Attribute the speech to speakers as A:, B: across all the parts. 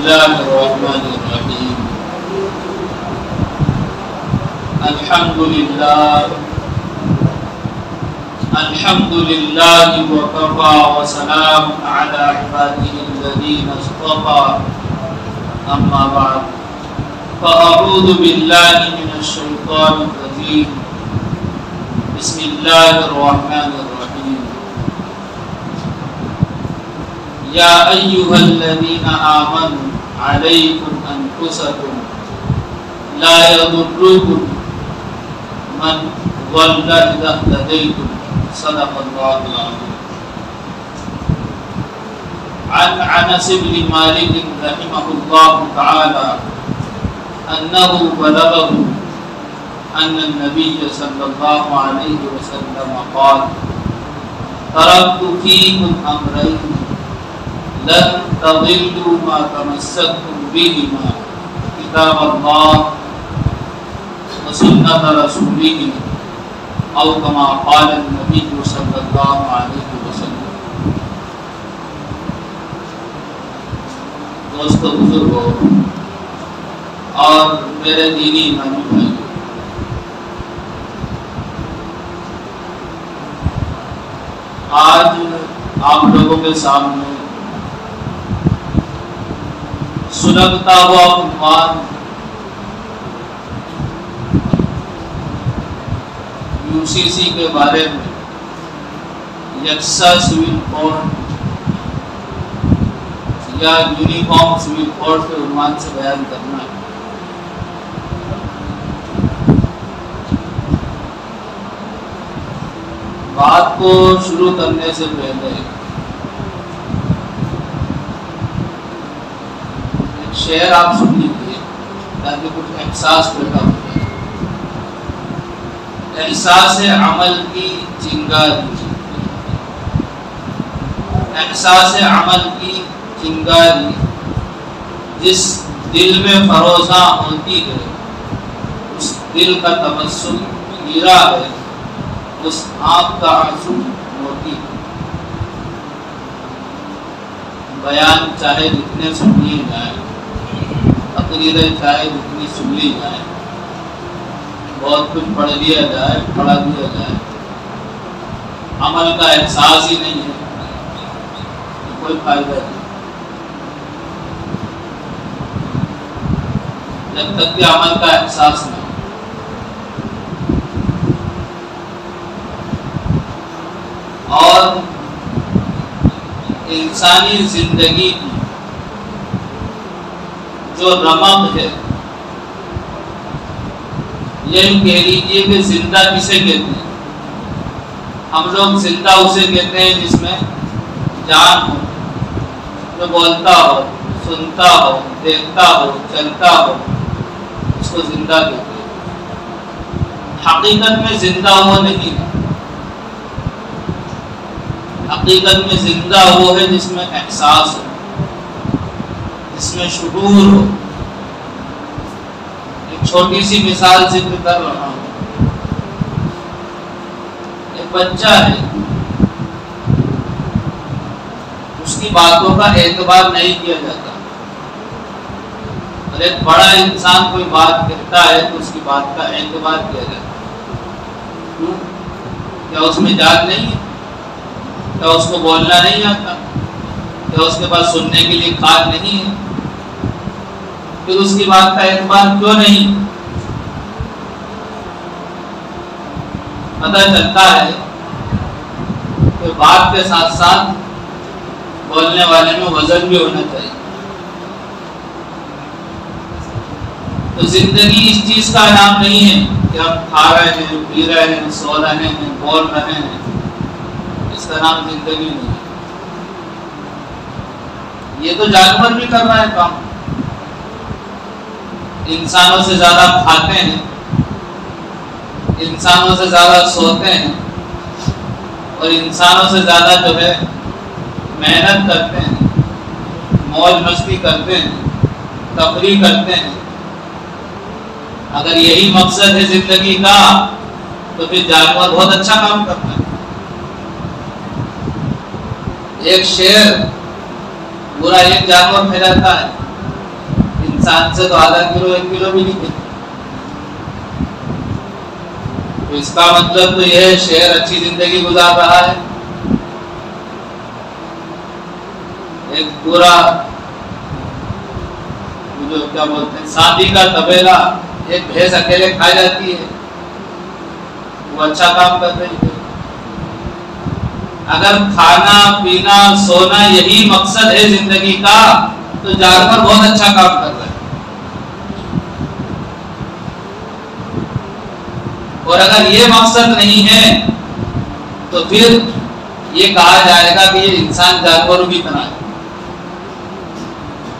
A: الله الرحمن الرحيم الحمد لله وكفى وسلام على عباده الذين اصطفى أما بعد فأعوذ بالله من الشيطان الرجيم بسم الله الرحمن الرحيم يا أيها الذين آمنوا عليكم أنفسكم لا يضركم من ضل إذا اهتديتم صدق الله العظيم. عن أنس بن مالك رحمه الله تعالى أنه بلغه أن النبي صلى الله عليه وسلم قال تركت فيكم أمرين لن تضلوا ما تمسكتم بهما كتاب الله وسنة رسوله أو كما قال النبي صلى الله عليه وسلم. دوستو بزرگو اور میرے دینی ایمانی بھائی، آج آپ لوگوں کے سامنے سلگتا ہوا عنوان UCC کے بارے میں یکساں سول کوڈ یا یونیفارم سول کوڈ کے عنوان سے بیان کرنا ہے. بات کو شروع کرنے سے پہلے ایک شعر آپ سن لیجیے تاکہ کچھ احساس پیدا ہو جائے. احساس عمل کی چنگاری، احساس عمل کی چنگاری جس دل میں فروزاں ہوتی ہے، اس دل کا تبسم ہیرا ہے، اس آنکھ کا آنسو موتی ہے. بیان چاہے جتنے سن لیے جائیں، تقریریں چاہے جتنی سن لی جائیں، بہت کچھ پڑھ لیا جائے، پڑھا دیا جائے، عمل کا احساس ہی نہیں ہے تو کوئی فائدہ نہیں. جب تک کہ عمل کا احساس نہ ہو. اور انسانی زندگی کی جو رمق ہے، یہی کہہ لیجیے کہ زندہ کسے کہتے ہیں؟ ہم لوگ زندہ اسے کہتے ہیں جس میں جان ہو، جو بولتا ہو، سنتا ہو، دیکھتا ہو، چلتا ہو، اس کو زندہ کہتے ہیں. حقیقت میں زندہ وہ نہیں ہے. حقیقت میں زندہ وہ ہے جس میں احساس ہو، جس میں شعور ہو. چھوٹی سی مثال ذکر کر رہا ہوں. ایک بچہ ہے، اس کی باتوں کا اعتبار نہیں کیا جاتا، اور ایک بڑا انسان کوئی بات کہتا ہے تو اس کی بات کا اعتبار کیا جاتا ہے. کیوں؟ کیا اس میں جان نہیں ہے؟ کیا اس کو بولنا نہیں آتا؟ کیا اس کے پاس سننے کے لیے کان نہیں ہے؟ پھر اس کی بات کا اعتبار کیوں نہیں؟ پتہ چلتا ہے کہ بات کے ساتھ ساتھ بولنے والے میں وزن بھی ہونا چاہیے. تو زندگی اس چیز کا نام نہیں ہے کہ ہم کھا رہے ہیں، پی رہے ہیں، سو رہے ہیں، بول رہے ہیں. اس کا نام زندگی نہیں ہے. یہ تو جانور بھی کر رہا ہے کام. انسانوں سے زیادہ کھاتے ہیں، انسانوں سے زیادہ سوتے ہیں، اور انسانوں سے زیادہ جو ہے محنت کرتے ہیں، موج مستی کرتے ہیں، تفریح کرتے ہیں. اگر یہی مقصد ہے زندگی کا تو پھر جانور بہت اچھا کام کرتا ہے. ایک شیر پورا ایک جانور پھیلاتا ہے، انسان سے تو آدھا کلو 1 کلو بھی نہیں کھلتا. تو اس کا مطلب تو یہ ہے شعر اچھی زندگی گزار رہا ہے. ایک پورا جو کیا بولتے ہیں سادی کا طبیلہ ایک بھینس اکیلے کھا جاتی ہے، وہ اچھا کام کر رہی ہے. اگر کھانا پینا سونا یہی مقصد ہے زندگی کا تو جانور بہت اچھا کام کر رہے ہیں. اور اگر یہ مقصد نہیں ہے تو پھر یہ کہا جائے گا کہ یہ انسان جانوروں کی طرح ہے.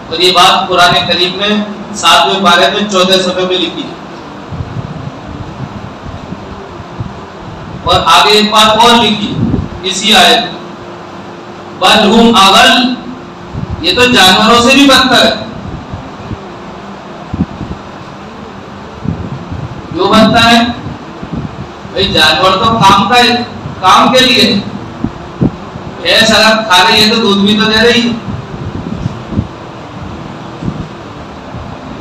A: اور یہ بات قرآن کریم میں 7ویں پارے میں 14 صفحے میں لکھی ہے. اور آگے ایک بات اور لکھی اسی آیت میں، بل ہم اضل، یہ تو جانوروں سے بھی بدتر ہے. کیوں بدتر ہے؟ بھائی جانور تو کام کے لیے، بھینس اگر کھا رہی ہے تو دودھ بھی تو دے رہی ہے.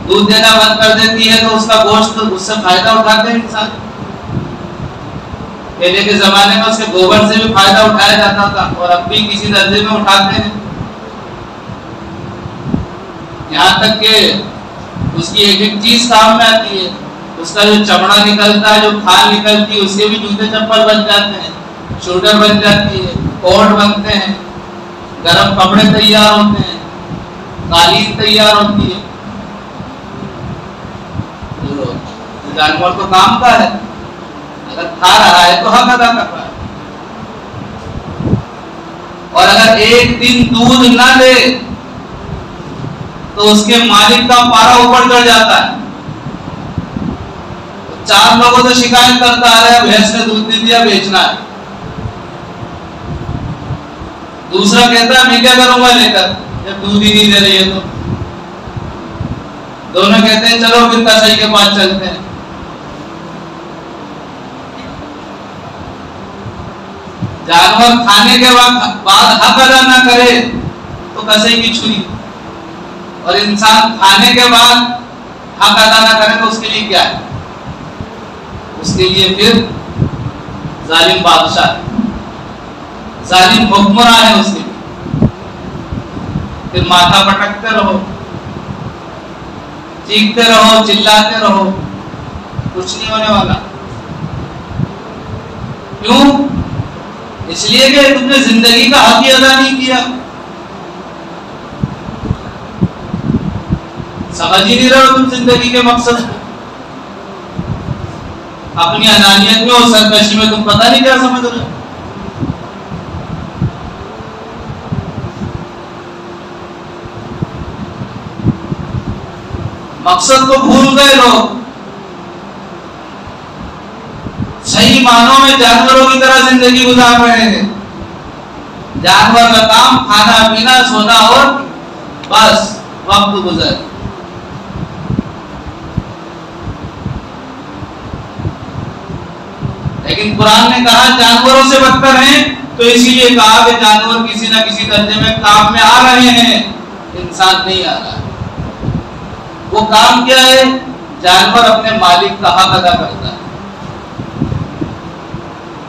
A: دودھ دینا بند کر دیتی ہے تو اس کا گوشت اس سے فائدہ اٹھاتے ہیں انسان. پہلے کے زمانے میں اس کے گوبر سے بھی فائدہ اٹھایا جاتا تھا اور اب بھی کسی درجے میں اٹھاتے ہیں. یہاں تک کہ اس کی ایک ایک چیز کام میں آتی ہے. اس کا جو چمڑا نکلتا ہے، جو کھال نکلتی ہے، اس کے بھی جوتے چپل بن جاتے ہیں، شوٹر بن جاتی ہے، کوٹ بنتے ہیں، گرم کپڑے تیار ہوتے ہیں، قالین تیار ہوتی ہے. جانور تو کام کا ہے، اگر کھا رہا ہے تو حق ادا کر رہا ہے. اور اگر ایک دن دودھ نہ دے تو اس کے مالک کا پارا اوپر چڑھ جاتا ہے. 4 لوگوں سے شکایت کرتا آ رہا ہے بھینس نے دودھ نہیں دیا، بیچنا ہے. دوسرا کہتا ہے میں کیا کروں گا لے کر جب دودھ ہی نہیں دے رہی ہے تو. دونوں کہتے ہیں چلو پھر کسائی کے پاس چلتے ہیں. جانور کھانے کے بعد حق ادا نہ کرے تو کسائی کی چھری، اور انسان کھانے کے بعد حق ادا نہ کرے تو اس کے لیے کیا ہے؟ اس کے لیے پھر ظالم بادشاہ ہے، ظالم حکمراں ہے. اس کے لیے پھر ماتھا پٹکتے رہو، چیختے رہو، چلاتے رہو، کچھ نہیں ہونے والا. کیوں؟ اس لیے کہ تم نے زندگی کا حق ہی ادا نہیں کیا. سمجھ ہی نہیں رہے تم زندگی کے مقصد کو. اپنی انانیت میں اور سرکشی میں تم پتہ نہیں کیا سمجھ رہے. مقصد کو بھول گئے لوگ. صحیح معنوں میں جانوروں کی طرح زندگی گزار رہے ہیں. جانور کا کام کھانا پینا سونا اور بس وقت گزر. لیکن قرآن نے کہا جانوروں سے بدتر ہیں، تو اسی لیے کہا کہ جانور کسی نہ کسی درجے میں کام میں آ رہے ہیں، انسان نہیں آ رہا ہے. وہ کام کیا ہے؟ جانور اپنے مالک کا حق ادا کرتا ہے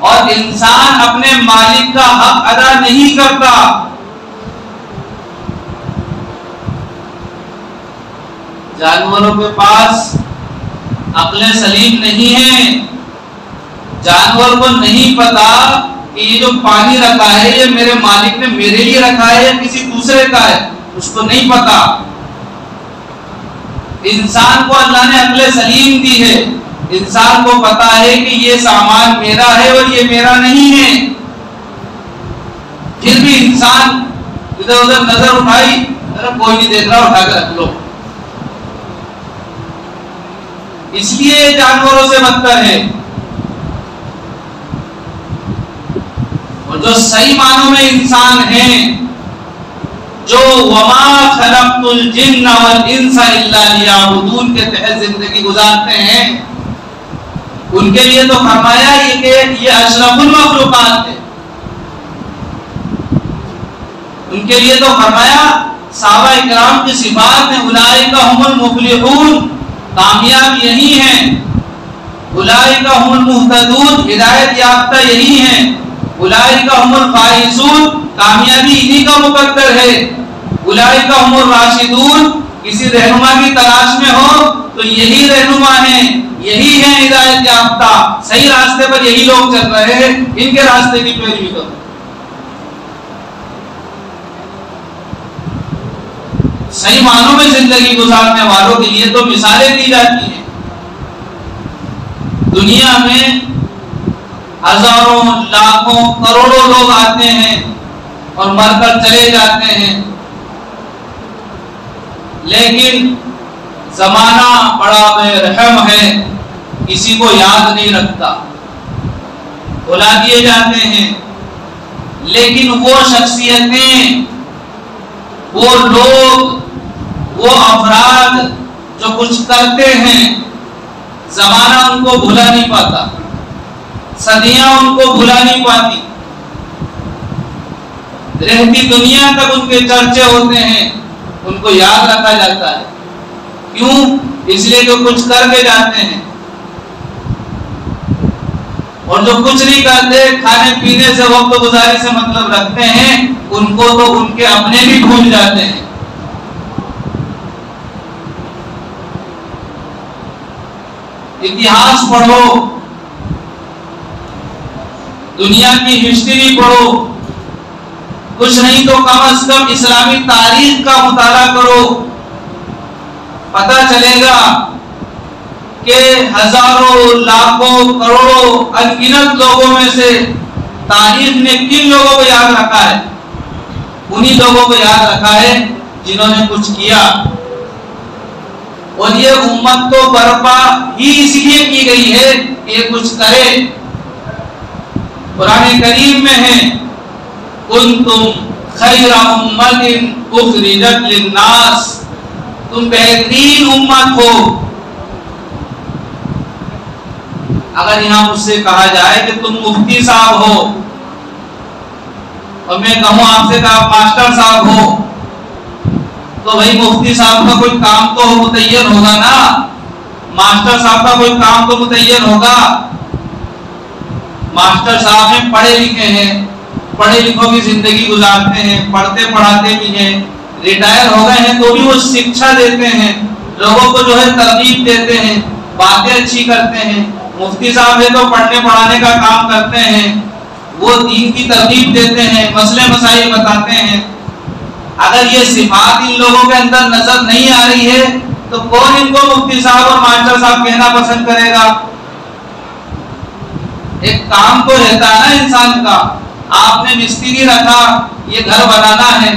A: اور انسان اپنے مالک کا حق ادا نہیں کرتا. جانوروں کے پاس عقل سلیم نہیں ہے. جانور کو نہیں پتا کہ یہ جو پانی رکھا ہے یہ میرے مالک نے میرے لیے رکھا ہے یا کسی دوسرے کا ہے، اس کو نہیں پتا. انسان کو اللہ نے عقل سلیم دی ہے. انسان کو پتا ہے کہ یہ سامان میرا ہے اور یہ میرا نہیں ہے. پھر بھی انسان ادھر ادھر نظر اٹھائی، کوئی نہیں دیکھ رہا، اٹھا کے رکھ لو. اس لیے جانوروں سے بدتر ہے. اور جو صحیح معنوں میں انسان ہیں، جو وما خلقت الجن والانس الا لیعبدون کے تحت زندگی گزارتے ہیں، ان کے لیے تو فرمایا یہ کہ یہ اشرف المخلوقات ہے. ان کے لیے تو فرمایا صحابہ اکرام کی صفات میں اولئک هم المفلحون، کامیاب یہی ہیں، اولئک هم المہتدون، ہدایت یافتہ یہی ہیں، اولئک هم الفائزون، کامیابی انہی کا مقدر ہے، اولئک هم الراشدون، کسی رہنما کی تلاش میں ہو تو یہی رہنما ہیں، یہی ہیں ہدایت یافتہ، صحیح راستے پر یہی لوگ چل رہے ہیں، ان کے راستے کی پیروی کرو۔ صحیح معنوں میں زندگی گزارنے والوں کے لیے تو مثالیں دی جاتی ہیں۔ دنیا میں ہزاروں، لاکھوں، کروڑوں لوگ آتے ہیں اور مر کر چلے جاتے ہیں، لیکن زمانہ بڑا بے رحم ہے، کسی کو یاد نہیں رکھتا، بھلا دیے جاتے ہیں۔ لیکن وہ شخصیتیں، وہ لوگ، وہ افراد جو کچھ کرتے ہیں، زمانہ ان کو بھلا نہیں پاتا، صدیاں ان کو بھلا نہیں پاتی، رہتی دنیا تک ان کے چرچے ہوتے ہیں، ان کو یاد رکھا جاتا ہے۔ کیوں؟ اس لیے کہ کچھ کر کے جاتے ہیں، اور جو کچھ نہیں کرتے، کھانے پینے سے، وقت گزاری سے مطلب رکھتے ہیں، ان کو تو ان کے اپنے بھی بھول جاتے ہیں۔ اتہاس پڑھو، دنیا کی ہسٹری پڑھو، کچھ نہیں تو کم از کم اسلامی تاریخ کا مطالعہ کرو، پتہ چلے گا کہ ہزاروں، لاکھوں، کروڑوں، ان گنت لوگوں میں سے تاریخ نے کن لوگوں کو یاد رکھا ہے؟ انہی لوگوں کو یاد رکھا ہے جنہوں نے کچھ کیا، اور یہ امت تو برپا ہی اس لیے کی گئی ہے کہ یہ کچھ کرے۔ قرآن کریم میں ہے کنتم خیر امت اخرجت للناس، تم بہترین امت ہو۔ اگر یہاں مجھ سے کہا جائے کہ تم مفتی صاحب ہو، اور میں کہوں آپ سے کہ آپ ماسٹر صاحب ہو، تو بھائی مفتی صاحب کا کوئی کام تو متعین ہوگا نا، ماسٹر صاحب کا کوئی کام تو متعین ہوگا۔ ماسٹر صاحب ہیں، پڑھے لکھے ہیں، پڑھے لکھوں کی زندگی گزارتے ہیں، پڑھتے پڑھاتے بھی ہیں، ریٹائر ہو گئے ہیں تو بھی وہ شکشا دیتے ہیں، لوگوں کو جو ہے ترغیب دیتے ہیں، باتیں اچھی کرتے ہیں۔ مفتی صاحب ہے تو پڑھنے پڑھانے کا کام کرتے ہیں، وہ دین کی ترغیب دیتے ہیں، مسئلے مسائل بتاتے ہیں۔ اگر یہ صفات ان لوگوں کے اندر نظر نہیں آ رہی ہے تو کون ان کو مفتی صاحب اور ماسٹر صاحب کہنا پسند کرے گا؟ ایک کام تو رہتا ہے نا انسان کا، آپ نے مستری رکھا، یہ گھر بنانا ہے،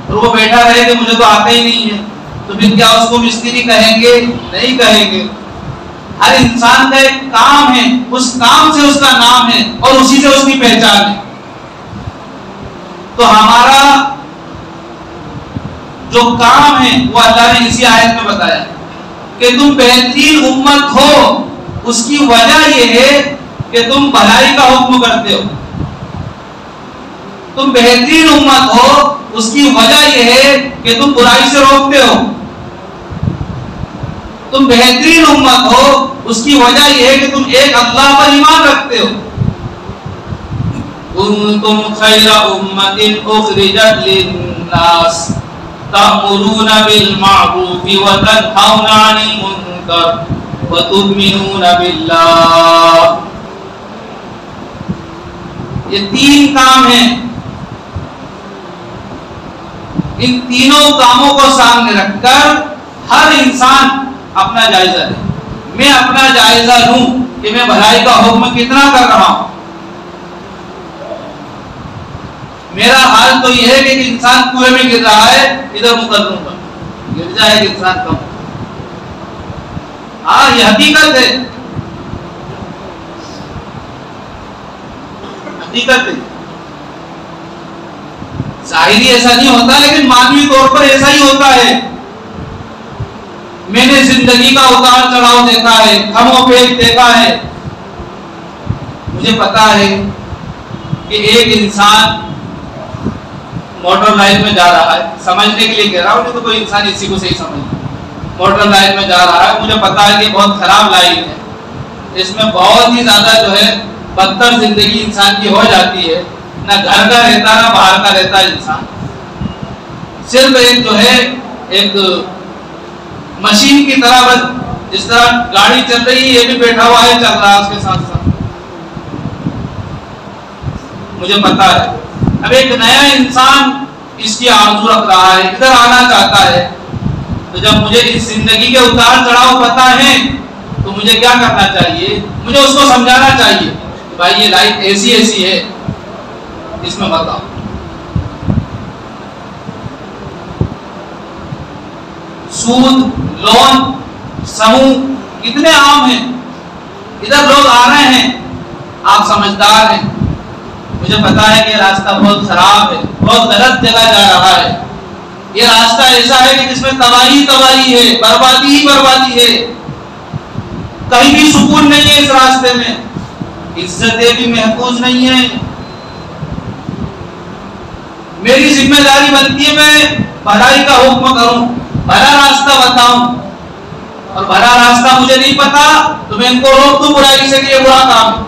A: اور وہ بیٹھا رہے کہ مجھے تو آتا ہی نہیں ہے، تو پھر کیا اس کو مستری کہیں گے؟ نہیں کہیں گے۔ ہر انسان کا ایک کام ہے، اس کام سے اس کا نام ہے اور اسی سے اس کی پہچان ہے۔ تو ہمارا جو کام ہے وہ اللہ نے اسی آیت میں بتایا کہ تم بہترین امت ہو، اس کی وجہ یہ ہے کہ تم بھلائی کا حکم کرتے ہو۔ تم بہترین امت ہو، اس کی وجہ یہ ہے کہ تم برائی سے روکتے ہو۔ تم بہترین امت ہو، اس کی وجہ یہ ہے کہ تم ایک اللہ پر ایمان رکھتے ہو۔ کنتم خیر امت اخرجت للناس تأمرون بالمعروف وتنہون عن المنکر وتؤمنون باللہ۔ یہ تین کام ہیں، ان تینوں کاموں کو سامنے رکھ کر ہر انسان اپنا جائزہ لے۔ میں اپنا جائزہ لوں کہ میں بھلائی کا حکم کتنا کر رہا ہوں۔ میرا حال تو یہ ہے کہ انسان کنویں میں گر رہا ہے، ادھر منہ کر لوں گا، گر جائے گا انسان کم۔ ہاں یہ حقیقت ہے، حقیقت ہے۔ ظاہری ایسا نہیں ہوتا لیکن مانوی طور پر ایسا ہی ہوتا ہے۔ میں نے زندگی کا اتار چڑھاؤ دیکھا ہے، کم و بیش دیکھا ہے۔ مجھے پتا ہے کہ ایک انسان موٹر لائن میں جا رہا ہے، سمجھنے کے لیے کہہ رہا ہوں، نہیں تو کوئی انسان اسی کو صحیح سمجھتا. موٹر لائن میں جا رہا ہے، مجھے پتا ہے کہ بہت خراب لائن ہے، اس میں بہت ہی زیادہ جو ہے بدتر زندگی انسان کی ہو جاتی ہے، نہ گھر کا رہتا نہ باہر کا رہتا ہے انسان، صرف ایک جو ہے ایک مشین کی طرح، بس جس طرح گاڑی چل رہی ہے یہ بھی بیٹھا ہوا ہے، چل رہا ہے اس کے ساتھ ساتھ. مجھے پتا ہے. اب ایک نیا انسان اس کی آرزو رکھ رہا ہے، ادھر آنا چاہتا ہے، تو جب مجھے اس زندگی کے اتار چڑھاؤ پتا ہے تو مجھے کیا کرنا چاہیے؟ مجھے اس کو سمجھانا چاہیے کہ بھائی یہ لائف ایسی ایسی ہے، اس میں بتاؤ. سود، لون، سموہ کتنے عام ہیں، ادھر لوگ آ رہے ہیں، آپ سمجھدار ہیں، مجھے پتا ہے کہ یہ راستہ بہت خراب ہے، بہت غلط جگہ جا رہا ہے، یہ راستہ ایسا ہے کہ جس میں تباہی تباہی ہے، بربادی ہی بربادی ہے، کہیں بھی سکون نہیں ہے اس راستے میں، عزتیں بھی محفوظ نہیں ہیں. میری ذمہ داری بنتی ہے میں بھلائی کا حکم کروں، بھلا راستہ بتاؤں، اور بھلا راستہ مجھے نہیں پتا تو میں ان کو روک دوں برائی سے کہ یہ برا کام ہے.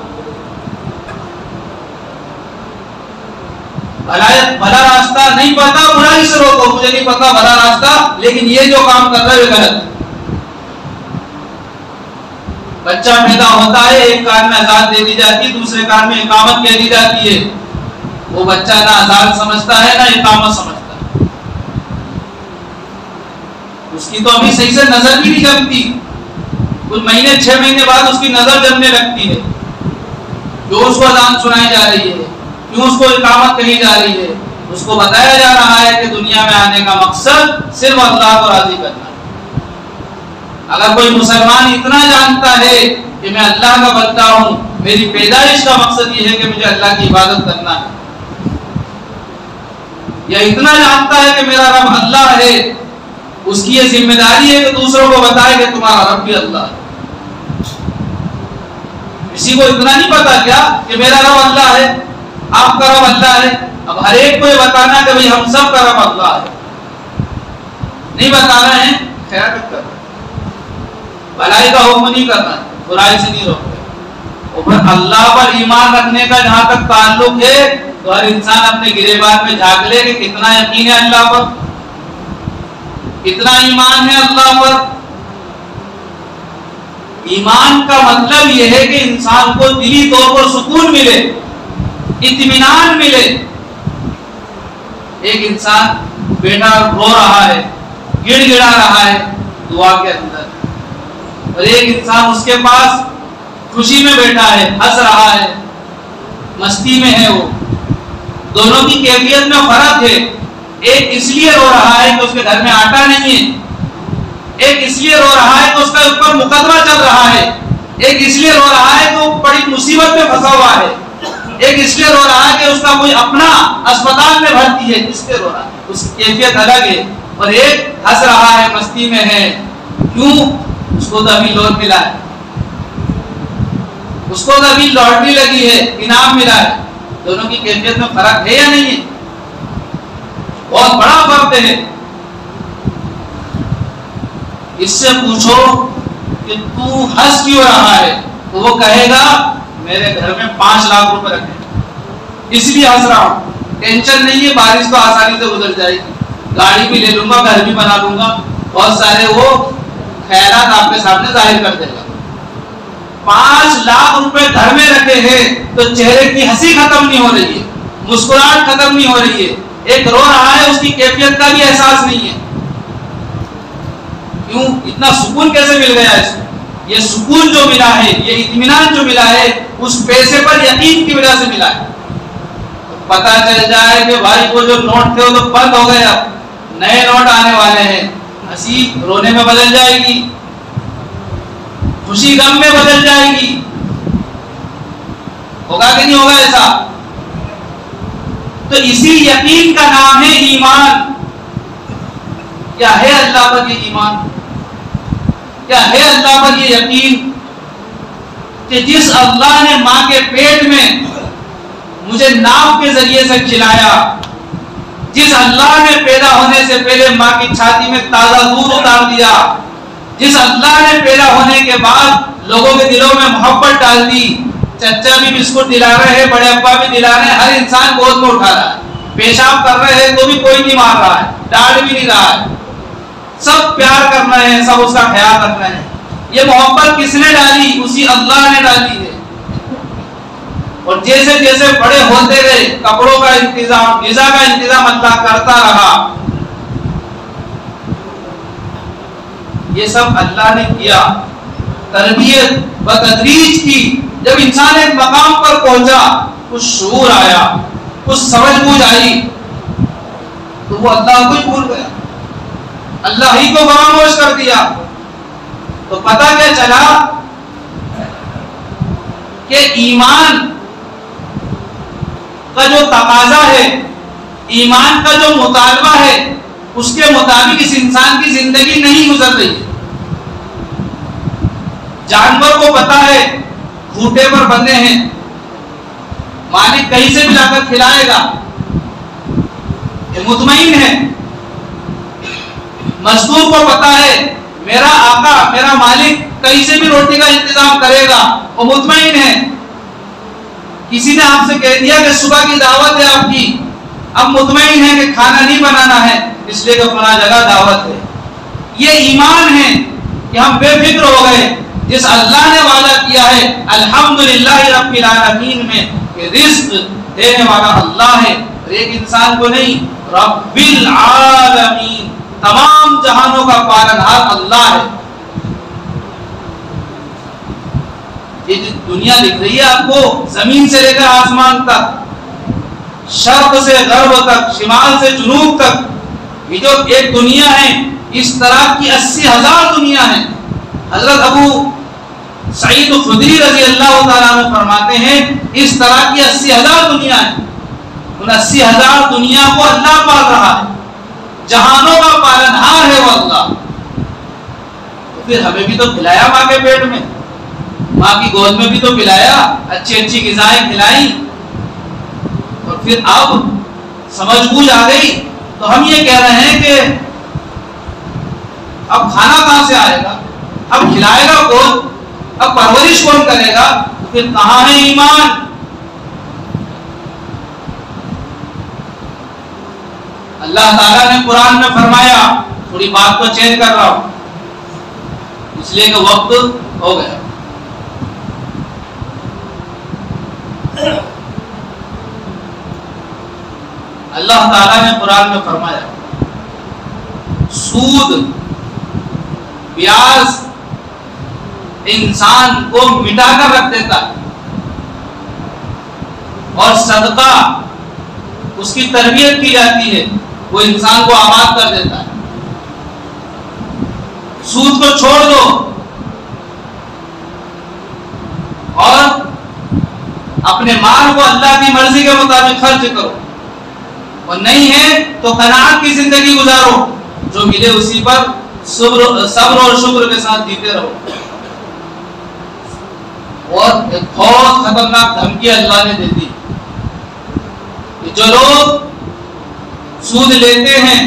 A: بھلا راستہ نہیں پتا، برائی سے روکو، مجھے نہیں پتا بھلا راستہ، لیکن یہ جو کام کر رہے ہو غلط ہے. بچہ پیدا ہوتا ہے، ایک کان میں اذان دے دی جاتی ہے، دوسرے کان میں اقامت کہہ دی جاتی ہے. وہ بچہ نہ اذان سمجھتا ہے نہ اقامت سمجھتا ہے، اس کی تو ابھی صحیح سے نظر بھی نہیں جمتی، کچھ مہینے 6 مہینے بعد اس کی نظر جمنے لگتی ہے. جو اس کو اذان سنائی جا رہی ہے، کیوں اس کو اقامت کہی جا رہی ہے، اس کو بتایا جا رہا ہے کہ دنیا میں آنے کا مقصد صرف اللہ کو راضی کرنا ہے. اگر کوئی مسلمان اتنا جانتا ہے کہ میں اللہ کا بندہ ہوں، میری پیدائش کا مقصد یہ ہے کہ مجھے اللہ کی عبادت کرنا ہے، یا اتنا جانتا ہے کہ میرا رب اللہ ہے، اس کی یہ ذمہ داری ہے کہ دوسروں کو بتائے کہ تمہارا رب بھی اللہ ہے. کسی کو اتنا نہیں پتا کیا کہ میرا رب اللہ ہے، آپ کا رب اللہ ہے؟ اب ہر ایک کو یہ بتانا کہ بھئی ہم سب کا رب اللہ ہے، نہیں بتانا ہے، خیانت کرنا، بھلائی کا حکم نہیں کرنا، برائی سے نہیں روکنا. اور اللہ پر ایمان رکھنے کا جہاں تک تعلق ہے تو ہر انسان اپنے گریبان میں جھانک لے کہ کتنا یقین ہے اللہ پر، کتنا ایمان ہے اللہ پر. ایمان کا مطلب یہ ہے کہ انسان کو دلی طور پر سکون ملے، اطمینان ملے. ایک انسان بیٹا رو رہا ہے، گڑ گڑا رہا ہے دعا کے اندر، اور ایک انسان اس کے پاس خوشی میں بیٹھا ہے، ہنس رہا ہے، مستی میں ہے. وہ دونوں کی کیفیت میں فرق ہے. ایک اس لیے رو رہا ہے کہ اس کے گھر میں آٹا نہیں ہے، ایک اس لیے رو رہا ہے کہ اس کا اوپر مقدمہ چل رہا ہے، ایک اس لیے رو رہا ہے کہ وہ بڑی مصیبت میں پھنسا ہوا ہے، ایک اس لیے رو رہا ہے کہ اس کا کوئی اپنا اسپتال میں بھرتی ہے، اس لیے رو رہا ہے. اس کی کیفیت الگ ہے. اور ایک ہنس رہا ہے، مستی میں ہے، کیوں؟ اس کو تو ابھی لون ملا ہے، اس کو تو ابھی لاٹری لگی ہے، انعام ملا ہے. دونوں کی کیفیت میں فرق ہے یا نہیں ہے؟ بہت بڑا فرق ہے. اس سے پوچھو کہ تو ہنس کیوں رہا ہے، تو وہ کہے گا میرے گھر میں 5 لاکھ روپے رکھے، اس لیے ہنس رہا ہوں. ٹینشن نہیں ہے، بارش تو آسانی سے گزر جائے گی، گاڑی بھی لے لوں گا، گھر بھی بنا لوں گا، بہت سارے وہ خیالات آپ کے سامنے ظاہر کر دے گا. 5 لاکھ روپے گھر میں رکھے ہیں تو چہرے کی ہنسی ختم نہیں ہو رہی ہے، مسکراہٹ ختم نہیں ہو رہی ہے. ایک رو رہا ہے، اس کی کیفیت کا بھی احساس نہیں ہے. کیوں؟ اتنا سکون کیسے مل گیا اس کو؟ یہ سکون جو ملا ہے، یہ اطمینان جو ملا ہے، اس پیسے پر یقین کی وجہ سے ملا ہے. پتا چل جائے کہ بھائی وہ جو نوٹ تھے وہ تو بند ہو گئے، اب نئے نوٹ آنے والے ہیں، ہنسی رونے میں بدل جائے گی، خوشی غم میں بدل جائے گی. ہوگا کہ نہیں ہوگا ایسا؟ تو اسی یقین کا نام ہے ایمان. کیا ہے اللہ پر یہ ایمان؟ کیا ہے اللہ پر یہ یقین کہ جس اللہ نے ماں کے پیٹ میں مجھے ناف کے ذریعے سے کھلایا، جس اللہ نے پیدا ہونے سے پہلے ماں کی چھاتی میں تازہ دودھ اتار دیا، جس اللہ نے پیدا ہونے کے بعد لوگوں کے دلوں میں محبت ڈال دی، چچا بھی بسکٹ دلا رہے ہیں، بڑے ابا بھی دلا رہے ہیں، ہر انسان گود میں اٹھا رہا ہے، پیشاب کر رہے ہیں تو بھی کوئی نہیں مار رہا ہے، ڈانٹ بھی نہیں رہا ہے، سب پیار کر رہے ہیں، سب اس کا خیال رکھ رہے ہیں۔ یہ محبت کس نے ڈالی؟ اسی اللہ نے ڈالی ہے۔ اور جیسے جیسے بڑے ہوتے گئے کپڑوں کا انتظام، غذا کا انتظام اللہ کرتا رہا، یہ سب اللہ نے کیا، تربیت بتدریج کی۔ جب انسان ایک مقام پر پہنچا، کچھ شعور آیا، کچھ سمجھ بوجھ آئی، تو وہ اللہ کو ہی بھول گیا، اللہ ہی کو فراموش کر دیا۔ تو پتہ کیا چلا کہ ایمان کا جو تقاضا ہے، ایمان کا جو مطالبہ ہے، اس کے مطابق اس انسان کی زندگی نہیں گزر رہی ہے۔ جانور کو پتا ہے گھوٹے پر بندھے ہیں، مالک کہیں سے بھی لا کر کھلائے گا، یہ مطمئن ہے۔ مزدور کو پتا ہے میرا آقا، میرا مالک کہیں سے بھی روٹی کا انتظام کرے گا، وہ مطمئن ہے۔ کسی نے آپ سے کہہ دیا کہ صبح کی دعوت ہے آپ کی، اب مطمئن ہے کہ کھانا نہیں بنانا ہے، اس لیے کہ فلاں جگہ دعوت ہے۔ یہ ایمان ہے کہ ہم بے فکر ہو گئے، جس اللہ نے وعدہ کیا ہے الحمدللہ رب العالمین میں کہ رزق دینے والا اللہ ہے، اور ایک انسان کو نہیں، رب العالمین، تمام جہانوں کا پالنہار اللہ ہے۔ یہ جو دنیا دکھ رہی ہے آپ کو، زمین سے لے کر آسمان تک، شرق سے غرب تک، شمال سے جنوب تک، یہ جو ایک دنیا ہے، اس طرح کی 80,000 دنیا ہیں۔ حضرت ابو سعید خدری رضی اللہ تعالیٰ عنہ فرماتے ہیں اس طرح کی 80,000 دنیا ہیں، ان 80,000 دنیا کو اللہ پال رہا ہے، جہانوں کا پالنہار ہے وہ اللہ۔ تو پھر ہمیں بھی تو کھلایا ماں کے پیٹ میں، ماں کی گود میں بھی تو پلایا، اچھی اچھی غذائیں کھلائی، اور پھر اب سمجھ بوجھ آ گئی تو ہم یہ کہہ رہے ہیں کہ اب کھانا کہاں سے آئے گا، اب کھلائے گا کون، اب پرورش کون کرے گا، تو پھر کہاں ہے ایمان؟ اللہ تعالیٰ نے قرآن میں فرمایا، تھوڑی بات کو چینج کر رہا ہوں اس لیے کہ وقت ہو گیا۔ اللہ تعالیٰ نے قرآن میں فرمایا سود، بیاض انسان کو مٹا کر رکھ دیتا ہے، اور صدقہ اس کی تربیت کی جاتی ہے، وہ انسان کو آباد کر دیتا ہے۔ سود کو چھوڑ دو اور اپنے مال کو اللہ کی مرضی کے مطابق خرچ کرو، اور نہیں ہے تو قناعت کی زندگی گزارو، جو ملے اسی پر صبر اور شکر کے ساتھ جیتے رہو۔ اور ایک بہت خطرناک دھمکی اللہ نے دے دی کہ جو لوگ سود لیتے ہیں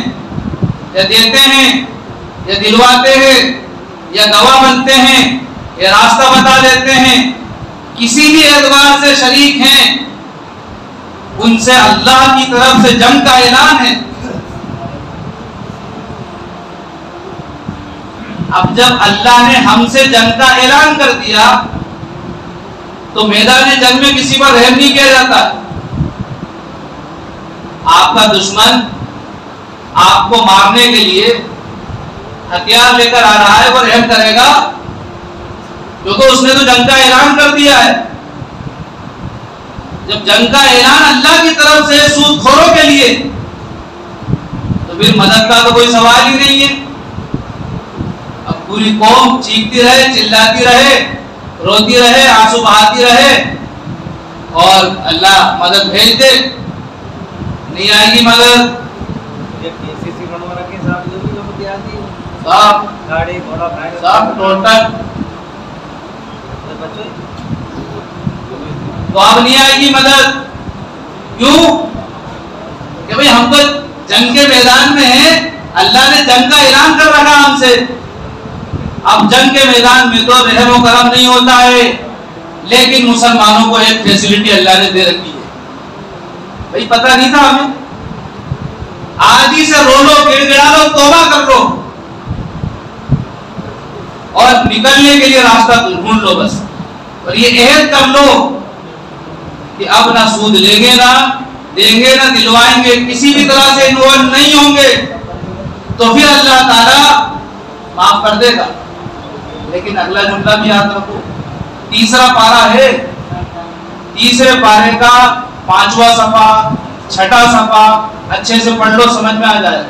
A: یا دیتے ہیں یا دلواتے ہیں یا گواہ بنتے ہیں یا راستہ بتا دیتے ہیں، کسی بھی اعتبار سے شریک ہیں، ان سے اللہ کی طرف سے جنگ کا اعلان ہے۔ اب جب اللہ نے ہم سے جنگ کا اعلان کر دیا تو میدان جنگ میں کسی پر رحم نہیں کیا جاتا۔ آپ کا دشمن آپ کو مارنے کے لیے ہتھیار لے کر آ رہا ہے، وہ رحم کرے گا؟ کیونکہ اس نے تو جنگ کا اعلان کر دیا ہے۔ جب جنگ کا اعلان اللہ کی طرف سے سود خوروں کے لیے، تو پھر مدد کا تو کوئی سوال ہی نہیں ہے۔ اب پوری قوم چیختی رہے، چلاتی رہے، روتی رہے، آنسو بہاتی رہے، اور اللہ مدد بھیج دے، نہیں آئے گی مدد۔ سب ٹوٹل تو اب نہیں آئے گی مدد۔ کیوں؟ کہ بھئی ہم تو جنگ کے میدان میں ہیں، اللہ نے جنگ کا اعلان کر رکھا ہم سے. اب جنگ کے میدان میں تو رحم و کرم نہیں ہوتا ہے، لیکن مسلمانوں کو ایک فیسلٹی اللہ نے دے رکھی ہے. بھائی پتہ نہیں تھا ہمیں، آج ہی سے رو لو، گڑ گڑا لو، توبہ کر لو اور نکلنے کے لیے راستہ ڈھونڈ لو بس. اور یہ عہد کر لو کہ اب نہ سود لیں گے، نہ دیں گے، نہ دلوائیں گے، کسی بھی طرح سے انوالو نہیں ہوں گے، تو پھر اللہ تعالیٰ معاف کر دے گا. لیکن اگلا جملہ بھی یاد رکھو، تیسرا پارہ ہے، تیسرے پارے کا 5واں صفحہ 6واں صفحہ اچھے سے پڑھ لو، سمجھ میں آ جائے.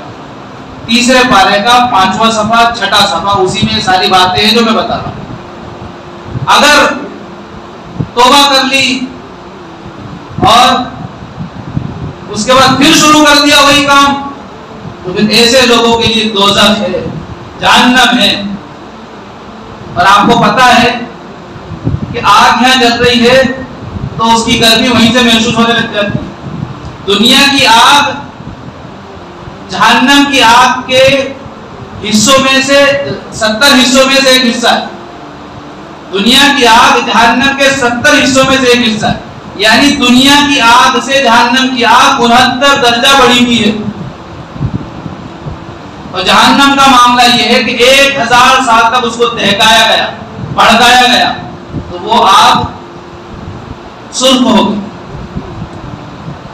A: تیسرے پارے کا 5واں صفحہ 6واں صفحہ، اسی میں ساری باتیں ہیں جو میں بتا رہا ہوں. اگر توبہ کر لی اور اس کے بعد پھر شروع کر دیا وہی کام، تو پھر ایسے لوگوں کے لیے دوزخ ہے، جہنم ہے. اور آپ کو پتا ہے کہ آگ یہاں جل رہی ہے تو اس کی گرمی وہیں سے محسوس ہونے لگ جاتی ہے. دنیا کی آگ جہنم کی آگ کے حصوں میں سے 70 حصوں میں سے ایک حصہ ہے. دنیا کی آگ جہنم کے 70 حصوں میں سے ایک حصہ ہے. یعنی دنیا کی آگ سے جہنم کی آگ 69 درجہ بڑھی ہوئی ہے. اور جہنم کا معاملہ یہ ہے کہ 1000 سال تک اس کو دہکایا گیا، بھڑکایا گیا تو وہ آگ سرخ ہوگی.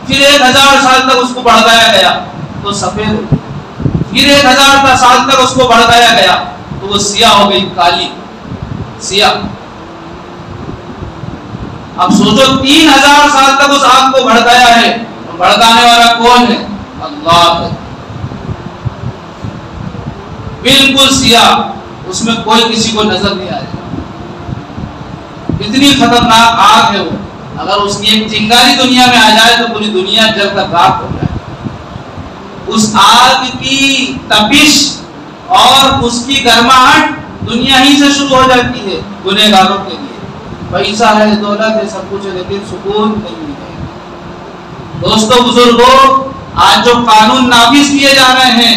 A: پھر 1000 سال تک اس کو بھڑکایا گیا تو سفید ہوگی. پھر 1000 سال تک اس کو بھڑکایا گیا تو وہ سیاہ ہو گئی، کالی سیاہ. اب سوچو 3000 سال تک اس آگ کو بھڑکایا ہے، بھڑکانے والا کون ہے؟ اللہ ہے. بالکل سیاہ، اس میں کوئی کسی کو نظر نہیں آئے گا. اتنی خطرناک آگ ہے وہ. اگر اس کی ایک چنگاری دنیا میں آ جائے تو پوری دنیا جل کر راکھ ہو جائے. اس آگ کی تپش اور اس کی گرماہٹ دنیا ہی سے شروع ہو جاتی ہے گنہگاروں کے لیے. پیسہ ہے، دولت ہے، سب کچھ ہے، لیکن سکون نہیں ہے. دوستو بزرگوں، آج جو قانون نافذ کیے جا رہے ہیں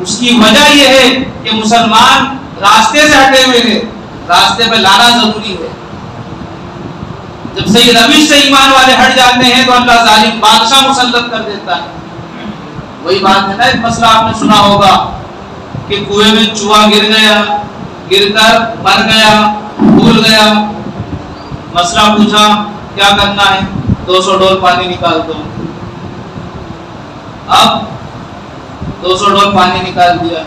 A: اس کی وجہ یہ ہے کہ مسلمان راستے سے ہٹے ہوئے ہیں. راستے پہ لانا ضروری ہے. جب صحیح روش سے ایمان والے ہٹ جاتے ہیں تو اللہ ظالم بادشاہ مسلط کر دیتا ہے. وہی بات ہے نا، ایک مسئلہ آپ نے سنا ہوگا کہ کنویں میں چوہا گر گیا، گر کر مر گیا، بھول گیا. مسئلہ پوچھا کیا کرنا ہے؟ 200 ڈول پانی نکال دو. اب 200 ڈول پانی نکال دیا.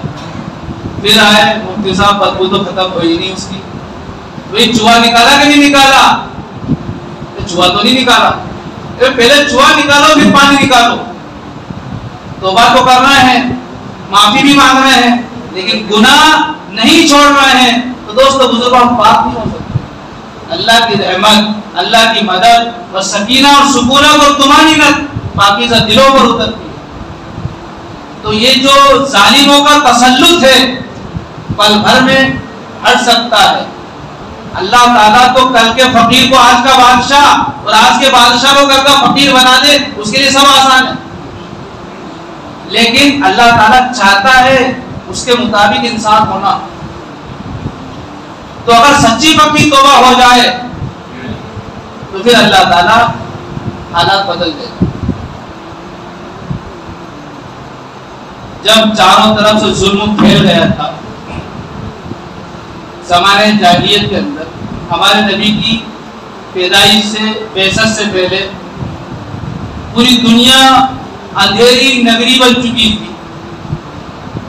A: پھر آئے مفتی صاحب، بدبو تو ختم ہوئی نہیں اس کی. وہی چوہا نکالا کہ نہیں نکالا؟ چوہا تو نہیں نکالا. پہلے چوہا نکالو پھر پانی نکالو. توبہ تو کر رہے ہیں، معافی بھی مانگ رہے ہیں، لیکن گناہ نہیں چھوڑ رہے ہیں. تو دوستو بزرگوں، ہم پاک نہیں ہو سکتے. اللہ کی رحمت، اللہ کی مدد اور سکینہ اور سکونت اور طمانینت پاکیزہ دلوں پر اترتی ہے. تو یہ جو ظالموں کا تسلط ہے پل بھر میں ہٹ سکتا ہے. اللہ تعالیٰ تو کل کے فقیر کو آج کا بادشاہ اور آج کے بادشاہ کو کل کا فقیر بنا دے، اس کے لیے سب آسان ہے. لیکن اللہ تعالیٰ چاہتا ہے اس کے مطابق انسان ہونا. تو اگر سچی پکی توبہ ہو جائے تو پھر اللہ تعالیٰ حالات بدل دے. جب چاروں طرف سے ظلم پھیل گیا تھا زمانے جاہلیت کے اندر، ہمارے نبی کی پیدائش سے، بعثت سے پہلے پوری دنیا اندھیری نگری بن چکی تھی.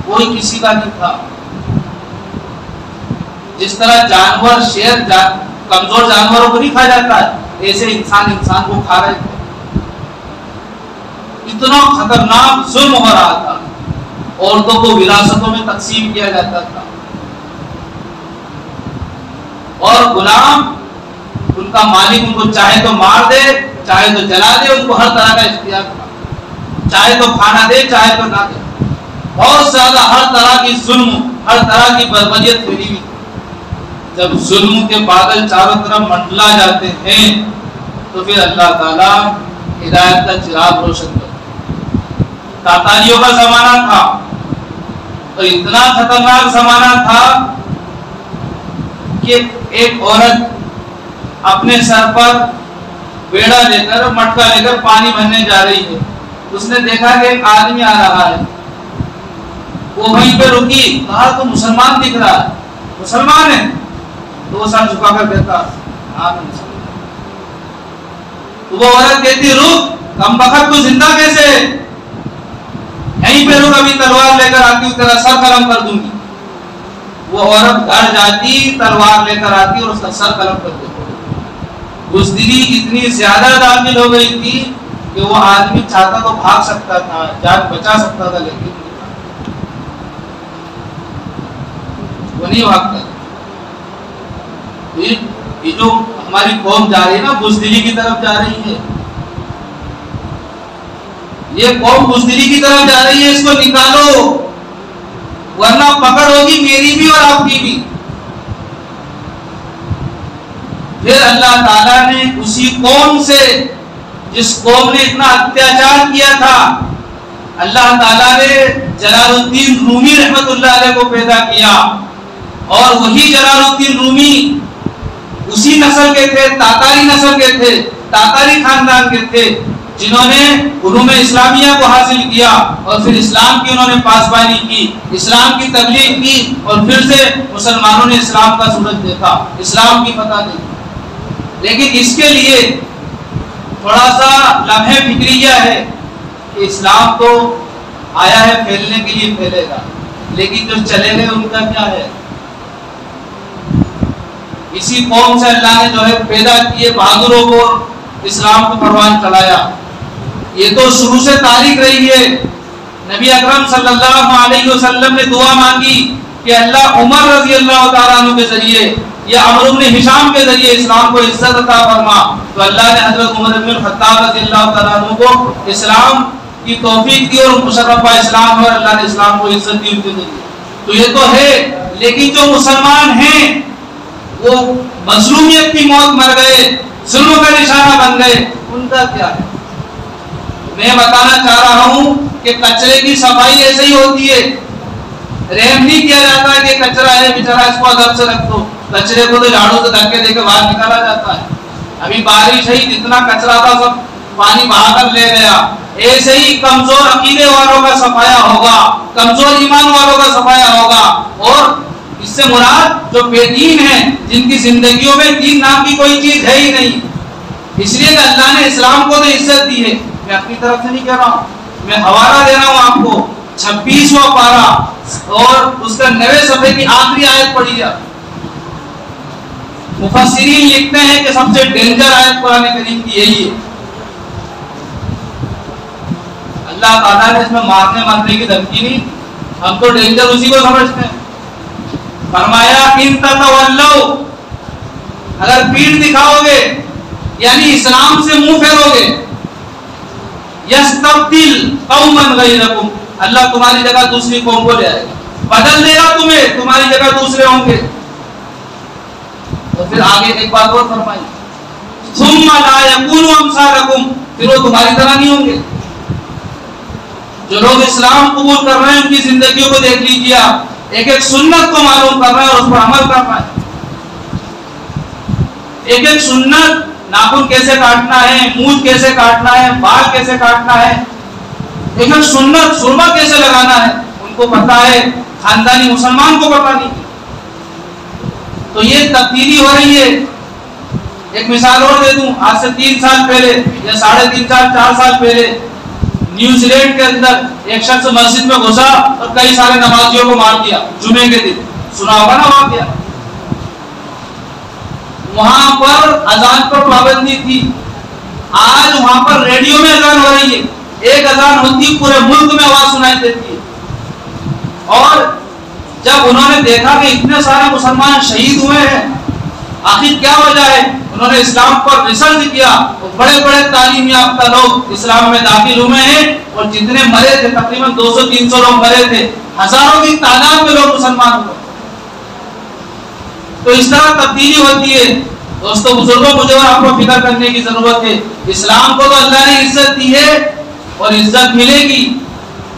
A: کوئی کسی کا نہیں تھا. جس طرح جانور، شیر کمزور جانوروں کو نہیں کھا جاتا ہے، ایسے انسان کو کھا رہے تھے. اتنا خطرناک ظلم ہو رہا تھا. عورتوں کو وراثتوں میں تقسیم کیا جاتا تھا اور غلام، ان کا مالک ان کو چاہے تو مار دے، چاہے تو جلا دے. ان کو ہر طرح کا اختیار تھا، چاہے تو کھانا دے، چاہے تو نہ دے. بہت زیادہ ہر طرح کی ظلم، ہر طرح کی بربریت پھیلی ہوئی. جب ظلم کے بادل چاروں طرف منڈلا جاتے ہیں تو پھر اللہ تعالیٰ ہدایت کا چراغ روشن کرتا ہے. تاتاریوں کا زمانہ تھا، اور اتنا خطرناک زمانہ تھا کہ ایک عورت اپنے سر پر بیڑا لے کر، مٹکا لے کر پانی بھرنے جا رہی ہے. اس نے دیکھا کہ ایک آدمی آ رہا ہے، وہ وہیں پہ رکی، کہا تو مسلمان دکھ رہا ہے، مسلمان ہے؟ تو وہ سر جھکا کر کہتا ہاں میں مسلمان. تو وہ عورت کہتی رک، کم بخت تو زندہ کیسے؟ یہیں پہ رک، ابھی تلوار لے کر آتی ہوں، تیرا سر قلم کر دوں گی. وہ عورت گھر جاتی، تلوار لے کر آتی اور اس کا سر قلم کر دیتی. بزدلی اتنی زیادہ داخل ہو گئی تھی کہ وہ آدمی چاہتا تو بھاگ سکتا تھا، جان بچا سکتا تھا، لیکن وہ نہیں بھاگتا. یہ جو ہماری قوم جا رہی ہے نا، بزدلی کی طرف جا رہی ہے، یہ قوم بزدلی کی طرف جا رہی ہے، اس کو نکالو ورنہ پکڑ ہوگی میری بھی اور آپ کی بھی. پھر اللہ تعالیٰ نے اسی قوم سے، جس قوم نے اتنا اتیاچار کیا تھا، اللہ تعالیٰ نے جلال الدین رومی رحمت اللہ علیہ کو پیدا کیا. اور وہی جلال الدین رومی اسی نسل کے تھے، تاتاری نسل کے تھے، تاتاری خاندان کے تھے، جنہوں نے علوم اسلامیہ کو حاصل کیا اور پھر اسلام کی انہوں نے پاسبانی کی، اسلام کی تبلیغ کی، اور پھر سے مسلمانوں نے اسلام کا سورج دیکھا، اسلام کی فتح دی. لیکن اس کے لیے تھوڑا سا لمحہ فکریہ ہے کہ اسلام تو آیا ہے پھیلنے کے لیے، پھیلے گا، لیکن جو چلے گئے ان کا کیا ہے؟ اسی قوم سے اللہ نے جو ہے پیدا کیے بہادروں کو، اسلام کو پروان چلایا. یہ تو شروع سے تاریخ رہی ہے. نبی اکرم صلی اللہ علیہ وسلم نے دعا مانگی کہ اللہ عمر رضی اللہ تعالیٰ عنہ کے ذریعے یا عمرو بن ہشام کے ذریعے اسلام کو عزت عطا فرما. تو اللہ نے حضرت عمر بن الخطاب رضی اللہ تعالیٰ عنہ کو اسلام کی توفیق دی اور مشرفہ اسلام، اور اللہ نے اسلام کو عزت دی ان کے ذریعے. تو یہ تو ہے، لیکن جو مسلمان ہیں وہ مظلومیت کی موت مر گئے، ظلم کا نشانہ بن گئے، ان کا کیا ہے؟ میں بتانا چاہ رہا ہوں کہ کچرے کی صفائی ایسے ہی ہوتی ہے. رحم نہیں کیا جاتا ہے کہ کچرا ہے بیچارہ اس کو ادب سے رکھ دو، کچرے کو تو جھاڑو سے دھکے دے کے باہر نکالا جاتا ہے. ابھی بارش ہے، جتنا کچرا تھا سب پانی بہا کر لے گیا. ایسے ہی کمزور عقیدے والوں کا صفایا ہوگا، کمزور ایمان والوں کا صفایا ہوگا. اور اس سے مراد جو بے دین ہیں، جن کی زندگیوں میں دین نام کی کوئی چیز ہے ہی نہیں. اس لیے کہ اللہ نے اسلام کو تو عزت دی ہے. میں اپنی طرف سے نہیں کہہ رہا ہوں، میں حوالہ دے رہا ہوں آپ کو. 26واں پارہ اور اس کا 9ویں صفحے کی آخری آیت پڑھی جائے. مفسرین لکھتے ہیں کہ سب سے ڈینجر آیت قرآن کریم کی یہی ہے. اللہ تعالیٰ نے اس میں مارنے مرنے کی دھمکی نہیں، ہم تو ڈینجر اسی کو سمجھتے ہیں. فرمایا ان تتولوا، اگر پیٹھ دکھاؤ گے یعنی اسلام سے منہ پھیرو گے، یستبدل قوما غیرکم، اللہ تمہاری جگہ دوسری قوم کو لے آئے گا، بدل دے گا تمہیں، تمہاری جگہ دوسرے ہوں گے. اور پھر آگے ایک بات اور فرمائی، ثم لا یکونوا امثالکم، پھر وہ تمہاری طرح نہیں ہوں گے. جو لوگ اسلام قبول کر رہے ہیں ان کی زندگیوں کو دیکھ لیجیے آپ، ایک ایک سنت کو معلوم کر رہے ہیں اور اس پر عمل کر رہے ہیں. ایک ایک سنت، ناخن کیسے کاٹنا ہے، مونچھ کیسے کاٹنا ہے، بال کیسے کاٹنا ہے، ایک ایک سنت، سرما کیسے لگانا ہے، ان کو پتا ہے، خاندانی مسلمان کو پتا نہیں. تو یہ تبدیلی ہو رہی ہے. ایک مثال اور دے دوں، آج سے 3 سال پہلے یا 3.5 سال 4 سال پہلے نیوزی لینڈ کے اندر ایک شخص مسجد میں گھسا اور کئی سارے نمازیوں کو مار دیا جمعے کے دن. سنا ہوگا نا واقعہ. وہاں پر اذان پر پابندی تھی، آج وہاں پر ریڈیو میں اذان ہو رہی ہے. ایک اذان ہوتی پورے ملک میں آواز سنائی دیتی ہے. اور جب انہوں نے دیکھا کہ اتنے سارے مسلمان شہید ہوئے ہیں، آخر کیا وجہ ہے، انہوں نے اسلام پر ریسرچ کیا. بڑے بڑے تعلیم یافتہ لوگ اسلام میں داخل ہوئے ہیں اور جتنے مرے تھے تقریباً 200-300 لوگ مرے تھے، ہزاروں کی تعداد میں لوگ مسلمان ہوئے. تو اس طرح تبدیلی ہوتی ہے. دوستو بزرگوں، مجھے اور آپ کو فکر کرنے کی ضرورت ہے. اسلام کو تو اللہ نے عزت دی ہے اور عزت ملے گی،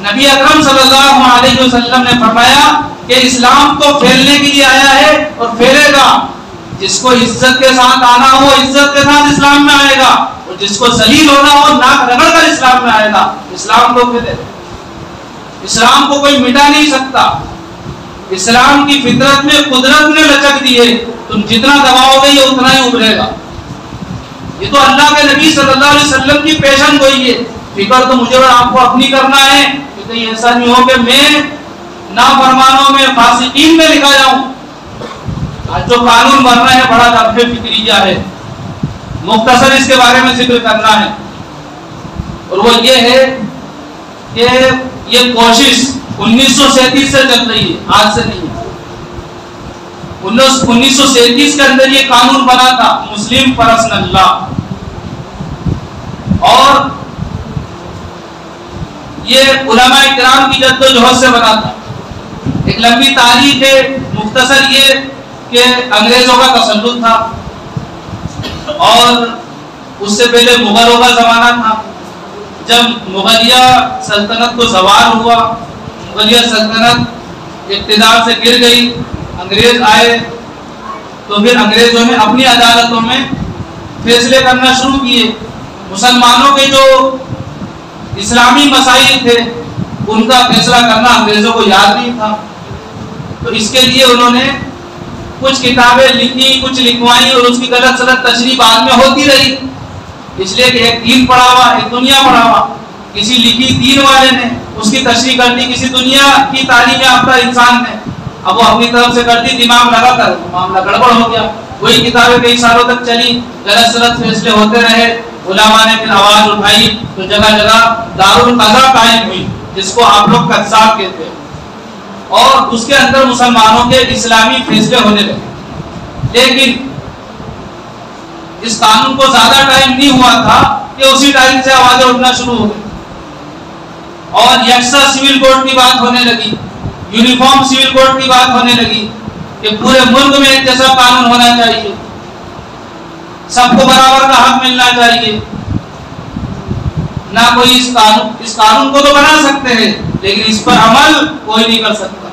A: نبی اکرم صلی اللہ علیہ وسلم نے فرمایا کہ اسلام تو پھیلنے کے لیے آیا ہے اور پھیلے گا. جس کو عزت کے ساتھ آنا ہو عزت کے ساتھ اسلام میں آئے گا, اور جس کو ذلیل ہونا ہو ناک رگڑ کر اسلام میں آئے گا. اسلام تو پھیلے گا. اسلام کو کوئی مٹا نہیں سکتا. اسلام کی فطرت میں قدرت نے لچک دی ہے, تم جتنا دباؤ گے یہ اتنا ہی ابھرے گا. یہ تو اللہ کے نبی صلی اللہ علیہ وسلم کی پیشن گوئی ہے. فکر تو مجھے اور آپ کو اپنی کرنا ہے کہ کہیں ایسا نہیں ہو کہ میں نافرمانوں میں فاسقین میں لکھا جاؤں. آج جو قانون بن رہا ہے بڑا طرف فکریہ ہے. مختصر اس کے بارے میں ذکر کرنا ہے, اور وہ یہ ہے کہ یہ کوشش 1937 سے چل رہی ہے, آج سے نہیں ہے. 1937 کے اندر یہ قانون بنا تھا, مسلم پرسنل لا, اور یہ علماء کرام کی جدوجہد سے بنا تھا. ایک لمبی تاریخ ہے, مختصر یہ کہ انگریزوں کا تسلط تھا, اور اس سے پہلے مغلوں کا زمانہ تھا. جب مغلیہ سلطنت کو زوال ہوا, مغلیہ سلطنت اقتدار سے گر گئی, انگریز آئے, تو پھر انگریزوں نے اپنی عدالتوں میں فیصلے کرنا شروع کیے. مسلمانوں کے جو اسلامی مسائل تھے ان کا فیصلہ کرنا انگریزوں کو یاد نہیں تھا. تو اس کے لیے انہوں نے کچھ کتابیں لکھی, کچھ لکھوائی, اور اس کی غلط سلط تشریح بعد میں ہوتی رہی. اس لیے کہ ایک دین پڑھا ہوا, ایک دنیا پڑھا ہوا. کسی لکھی دین والے نے اس کی تشریح کر دی, کسی دنیا کی تعلیم یافتہ انسان نے اب وہ اپنی طرف سے کر دی, دماغ لگا کر معاملہ گڑبڑ ہو گیا. وہی کتابیں کئی سالوں تک چلی, غلط سلط فیصلے ہوتے رہے. علماء نے پھر آواز اٹھائی تو جگہ جگہ دارالقضا قائم ہوئی, جس کو آپ لوگ قصاب کہتے ہیں, اور اس کے اندر مسلمانوں کے اسلامی فیصلے ہونے لگے. لیکن اس قانون کو زیادہ ٹائم نہیں ہوا تھا کہ اسی ٹائم سے آوازیں اٹھنا شروع ہو گئی, اور یکساں سول کوڈ کی بات ہونے لگی, یونیفارم سول کوڈ کی بات ہونے لگی کہ پورے ملک میں ایک جیسا قانون ہونا چاہیے, سب کو برابر کا حق ملنا چاہیے. نہ کوئی اس قانون کو تو بنا سکتے ہیں لیکن اس پر عمل کوئی نہیں کر سکتا.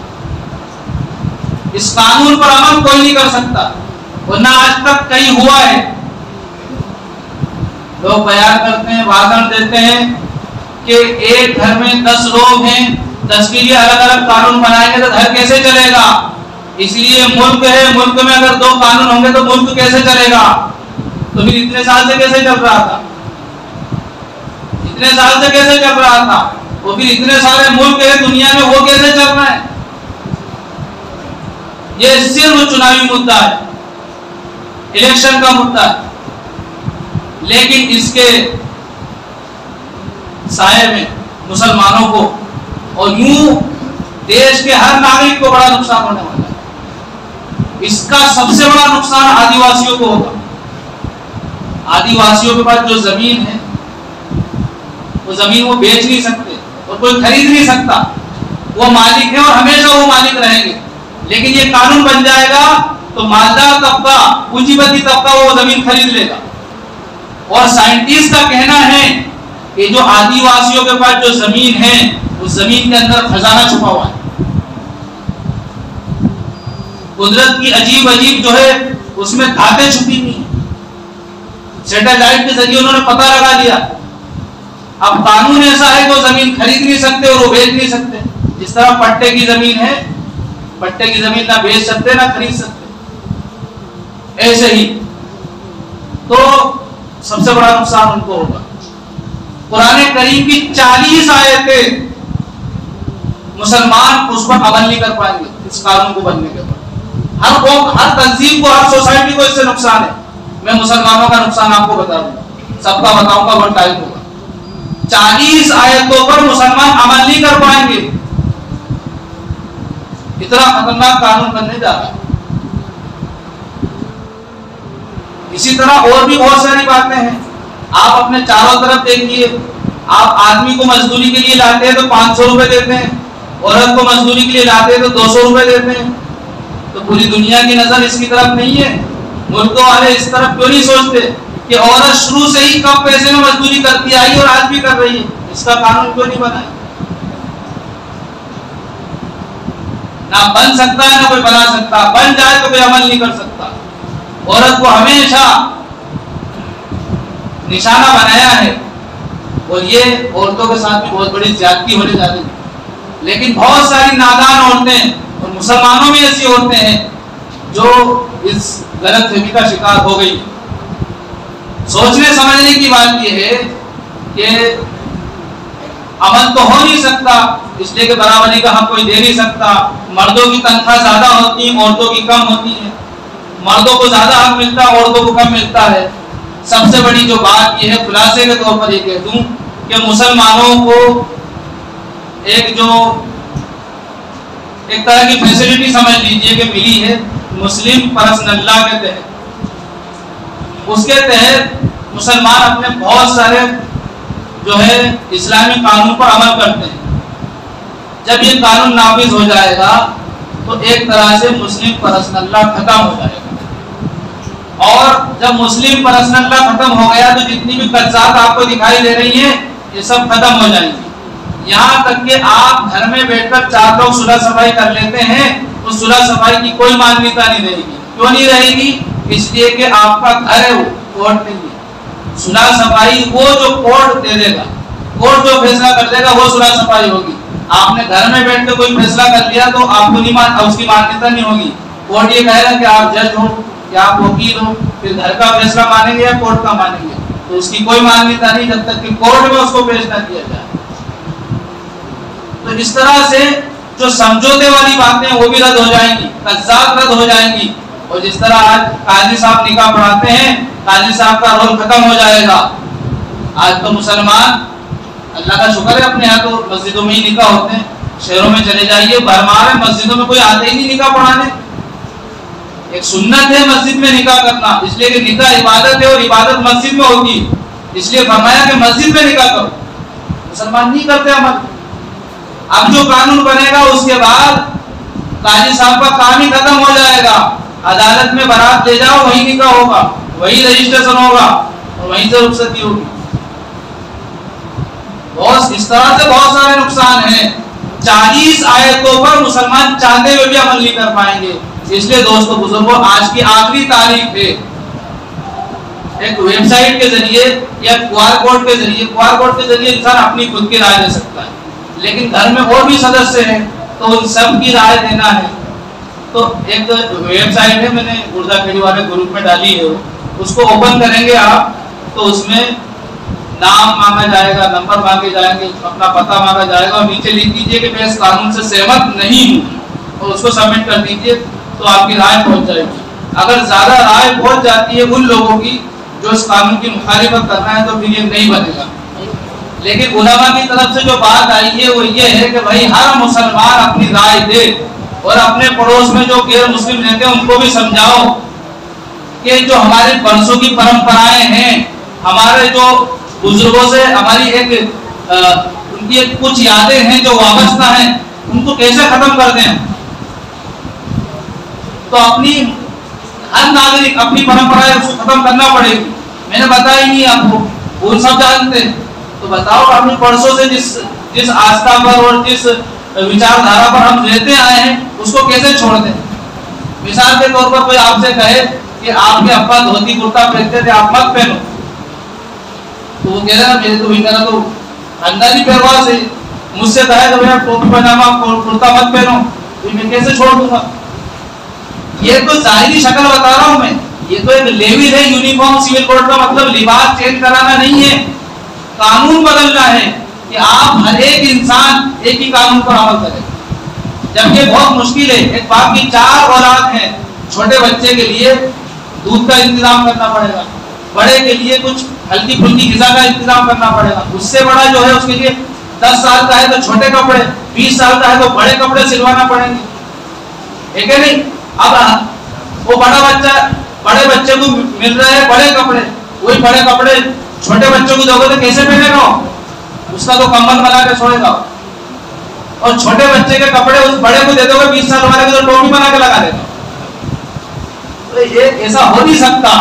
A: اس قانون پر عمل کوئی نہیں کر سکتا, اور نہ آج تک کہیں ہوا ہے. لوگ بیان کرتے ہیں, وعدہ دیتے ہیں کہ ایک گھر میں 10 لوگ ہیں, 10 کے لیے الگ الگ قانون بنائیں گے تو گھر کیسے چلے گا. اس لیے ملک ہے, ملک میں اگر 2 قانون ہوں گے تو ملک کیسے چلے گا. تو پھر اتنے سال سے کیسے چل رہا تھا, اتنے سال سے کیسے چل رہا تھا, وہ پھر اتنے سارے ملک ہے دنیا میں, وہ کیسے چل رہا ہے. یہ صرف چناوی مدعا ہے, الیکشن کا مدعا ہے, لیکن اس کے سائے میں مسلمانوں کو اور یوں دیش کے ہر ناگرک کو بڑا نقصان ہونے والا ہے. اس کا سب سے بڑا نقصان آدیواسیوں کو ہوگا. آدیواسیوں کے پاس جو زمین ہے وہ زمین وہ بیچ نہیں سکتے اور کوئی خرید نہیں سکتا, وہ مالک ہیں اور ہمیشہ وہ مالک رہیں گے. لیکن یہ قانون بن جائے گا تو مالدار طبقہ, پونجی پتی طبقہ وہ زمین خرید لے گا. اور سائنٹسٹ کا کہنا ہے کہ جو آدیواسیوں کے پاس جو زمین ہے اس زمین کے اندر خزانہ چھپا ہوا ہے. قدرت کی عجیب عجیب جو ہے اس میں دھاتیں چھپی ہوئی ہیں. سیٹلائٹ کے ذریعے انہوں نے پتہ لگا دیا. اب قانون ایسا ہے کہ وہ زمین خرید نہیں سکتے اور وہ بیچ نہیں سکتے. جس طرح پٹے کی زمین ہے, پٹے کی زمین نہ بیچ سکتے نہ خرید سکتے, ایسے ہی تو سب سے بڑا نقصان ان کو ہوگا. قرآن کریم کی 40 آیتیں مسلمان اس پر عمل نہیں کر پائیں گے اس قانون کو بننے کے بعد. ہر قوم, ہر تنظیم کو, ہر سوسائٹی کو اس سے نقصان ہے. میں مسلمانوں کا نقصان آپ کو بتا دوں, سب کا بتاؤں گا, بہت ٹائم ہوگا. 40 آیتوں پر مسلمان عمل نہیں کر پائیں گے. اتنا خطرناک قانون بننے جا رہا ہے. اسی طرح اور بھی بہت ساری باتیں ہیں. آپ اپنے چاروں طرف دیکھیے, آپ آدمی کو مزدوری کے لیے لاتے ہیں تو 500 روپے دیتے ہیں, عورت کو مزدوری کے لیے لاتے ہیں تو 200 روپے دیتے ہیں. تو پوری دنیا کی نظر اس کی طرف نہیں ہے. ملکوں والے اس طرف کیوں نہیں سوچتے کہ عورت شروع سے ہی کم پیسے میں مزدوری کرتی آئی اور آج بھی کر رہی ہے, اس کا قانون کیوں نہیں بنا ہے. نہ بن سکتا ہے نہ کوئی بنا سکتا، بن جائے تو کوئی عمل نہیں کر سکتا۔ عورت کو ہمیشہ نشانہ بنایا ہے، اور یہ عورتوں کے ساتھ بھی بہت بڑی زیادتی ہونے جا رہی ہے۔ لیکن بہت ساری نادان عورتیں اور مسلمانوں میں ایسی عورتیں ہیں جو اس غلط فہمی کا شکار ہو گئی۔ سوچنے سمجھنے کی بات یہ ہے کہ عمل تو ہو نہیں سکتا، اس لیے کہ برابری کا حق کوئی دے نہیں سکتا۔ مردوں کی تنخواہ زیادہ ہوتی ہے، عورتوں کی کم ہوتی ہے، مردوں کو زیادہ حق ملتا ہے، عورتوں کو کم ملتا ہے۔ سب سے بڑی جو بات یہ ہے، خلاصے کے طور پر یہ کہہ دوں کہ مسلمانوں کو ایک طرح کی فیسلٹی سمجھ لیجئے کہ ملی ہے مسلم پرسنل لا کے تحت۔ اس کے تحت مسلمان اپنے بہت سارے جو ہے اسلامی قانون پر عمل کرتے ہیں۔ جب یہ قانون نافذ ہو جائے گا تو ایک طرح سے مسلم پرسنل لا ختم ہو جائے گا، اور جب مسلم پرسنل لا ختم ہو گیا تو جتنی بھی قرضات آپ کو دکھائی دے رہی ہیں یہ سب ختم ہو جائیں گی۔ یہاں تک کہ آپ گھر میں بیٹھ کر 4 لوگ صلح صفائی کر لیتے ہیں، اس صلح صفائی کی کوئی مانیتا نہیں رہے گی۔ کیوں نہیں رہے گی؟ اس لیے کہ آپ کا گھر ہے، وہ کورٹ نہیں ہے۔ صلح صفائی وہ جو کورٹ دے دے گا، کورٹ جو فیصلہ کر دے گا وہ صلح صفائی ہوگی۔ آپ نے گھر میں بیٹھ کے کوئی فیصلہ کر لیا تو آپ کو نہیں اس کی مانیتا نہیں ہوگی۔ کورٹ یہ کہے گا کہ آپ جج ہو یا آپ وکیل ہو، پھر گھر کا فیصلہ مانیں گے یا کورٹ کا مانیں گے، تو اس کی کوئی مانیتا نہیں جب تک کہ کورٹ میں اس کو پیش نہ کیا جائے۔ تو اس طرح سے جو سمجھوتے والی باتیں وہ بھی رد ہو جائیں گی، قرضات رد ہو جائیں گی، اور جس طرح آج قاضی صاحب نکاح پڑھاتے ہیں، قاضی صاحب کا رول ختم ہو جائے گا۔ آج تو مسلمان، اللہ کا شکر ہے، اپنے یہاں تو مسجدوں میں ہی نکاح ہوتے ہیں، شہروں میں چلے جائیے بھرمار ہے، مسجدوں میں کوئی آتے ہی نہیں نکاح پڑھانے۔ ایک سنت ہے مسجد میں نکاح کرنا، اس لیے کہ نکاح عبادت ہے اور عبادت مسجد میں ہوتی ہے، اس لیے فرمایا کہ مسجد میں نکاح کرو۔ مسلمان نہیں کرتے عمل۔ اب جو قانون بنے گا اس کے بعد قاضی صاحب کا کام ہی ختم ہو جائے گا۔ عدالت میں برات لے جاؤ، وہی نکاح ہوگا، وہی رجسٹریشن ہوگا اور وہیں سے رخصتی ہوگی۔ اس طرح سے بہت سارے نقصان ہیں۔ 40 آیتوں پر مسلمان چاہتے ہوئے بھی عمل نہیں کر پائیں گے۔ اس لیے دوستو بزرگوں، آج کی آخری تاریخ ہے، ایک ویب سائٹ کے ذریعے یا QR کوڈ کے ذریعے انسان اپنی خود کی رائے دے سکتا ہے، لیکن گھر میں اور بھی سدسیہ ہیں تو ان سب کی رائے دینا ہے۔ تو ایک ویب سائٹ ہے، میں نے اردو کھیڑی والے گروپ میں ڈالی ہے، اس کو اوپن کریں گے آپ تو اس میں نام مانگا جائے گا، نمبر مانگے جائیں گے، اپنا پتہ مانگا جائے گا، اور نیچے لکھ دیجئے کہ میں اس قانون سے سہمت نہیں ہوں، اور اس کو سبمٹ کر دیجئے تو آپ کی رائے پہنچ جائے گی۔ اگر زیادہ رائے پہنچ جاتی ہے ان لوگوں کی جو اس قانون کی مخالفت کرنا ہے تو پھر یہ نہیں بنے گا۔ لیکن علماء کی طرف سے جو بات آئی ہے وہ یہ ہے کہ بھائی ہر مسلمان اپنی رائے دے، اور اپنے پڑوس میں جو غیر مسلم رہتے ہیں ان کو بھی سمجھاؤ کہ جو ہمارے برسوں کی پرمپرائیں ہیں، ہمارے جو بزرگوں سے ہماری ان کی کچھ یادیں ہیں جو وابستہ ہیں، ان کو کیسے ختم کر دیں۔ تو ہر ناگرک اپنی پرمپرائیں اس کو ختم کرنا پڑے گی۔ میں نے بتایا ہی نہیں آپ کو، وہ سب جانتے ہیں، تو بتاؤ اپنے پرسوں سے جس آستھا پر اور جس وچار دھارا پر ہم رہتے آئے ہیں اس کو کیسے چھوڑ دیں۔ مثال کے طور پر کوئی آپ سے کہے کہ آپ کے ابا دھوتی کرتا پہنتے تھے، آپ مت پہنو، تو وہ کہہ رہا میرا تو خاندانی پہنواز ہے، مجھ سے کہے تو میرا ٹوپی پائجامہ کرتا مت پہنو، تو میں کیسے چھوڑ دوں گا۔ یہ تو ظاہری شکل بتا رہا ہوں میں، یہ تو ایک لیول ہے۔ یونیفارم سول کوڈ کا مطلب لباس چینج کرانا نہیں ہے، قانون بدلنا ہے کہ آپ ہر ایک انسان ایک ہی قانون پر عمل کرے۔ جب یہ بہت مشکل ہے، ایک باپ کی 4 اولاد ہیں، چھوٹے بچے کے لیے دودھ کا انتظام کرنا پڑے گا، بڑے کے لیے کچھ ہلکی پھلکی غذا کا انتظام کرنا پڑے گا، اس سے بڑا جو ہے اس کے لیے 10 سال کا ہے تو چھوٹے کپڑے، 20 سال کا ہے تو بڑے کپڑے سلوانا پڑیں گے، ٹھیک ہے نہیں۔ اب وہ بڑے بچے کو مل رہے ہیں بڑے کپڑے، وہی بڑے کپڑے چھوٹے بچوں کو دو گے تو کیسے پہنے گا؟ اس کا تو کمبل بنا کے سوئے گا، اور چھوٹے بچے کے کپڑے اس بڑے کو دے دو گے 20 سال والے کو تو ٹوپی بنا کے لگا دے گا۔ تو یہ ایسا ہو نہیں سکتا۔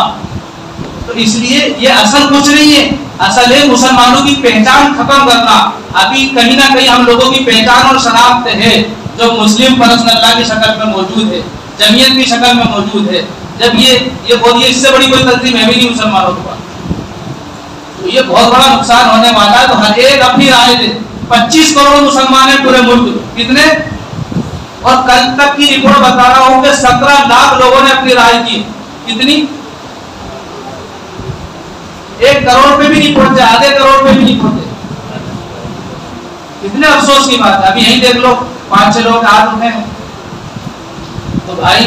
A: تو اس لیے یہ اصل کچھ نہیں ہے، اصل ہے مسلمانوں کی پہچان ختم کرنا. ابھی کہیں نہ کہیں ہم لوگوں کی پہچان اور شناخت ہے جو مسلم پرسن اللہ کی شکل میں موجود ہے, جمعیت کی شکل میں موجود ہے. جب یہ بولیے اس سے بڑی کوئی تنظیم ہے بھی نہیں مسلمانوں کے پاس, تو یہ بہت بڑا نقصان ہونے والا ہے. تو ہر ایک اپنی رائے دے. 25 کروڑ مسلمان ہیں پورے ملک, کتنے, اور کل تک کی رپورٹ بتا رہا ہوں کہ 17 لاکھ لوگوں نے اپنی رائے کی. کتنی, 1 کروڑ پہ بھی نہیں پہنچے, آدھے کروڑ پہ بھی نہیں پہنچے. کتنے افسوس کی بات ہے. ابھی یہی دیکھ لو 5-6 لوگ ہاتھ اٹھے ہیں. تو بھائی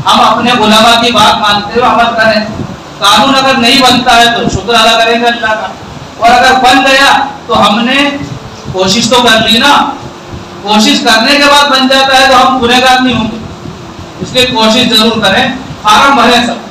A: ہم اپنے علماء کی بات مانتے ہوئے عمل کریں. قانون اگر نہیں بنتا ہے تو شکر ادا کریں گے اللہ کا, اور اگر بن گیا تو ہم نے کوشش تو کر لی نا. کوشش کرنے کے بعد بن جاتا ہے تو ہم گنہگار نہیں ہوں گے. اس لیے کوشش ضرور کریں. فارم بھریں سب,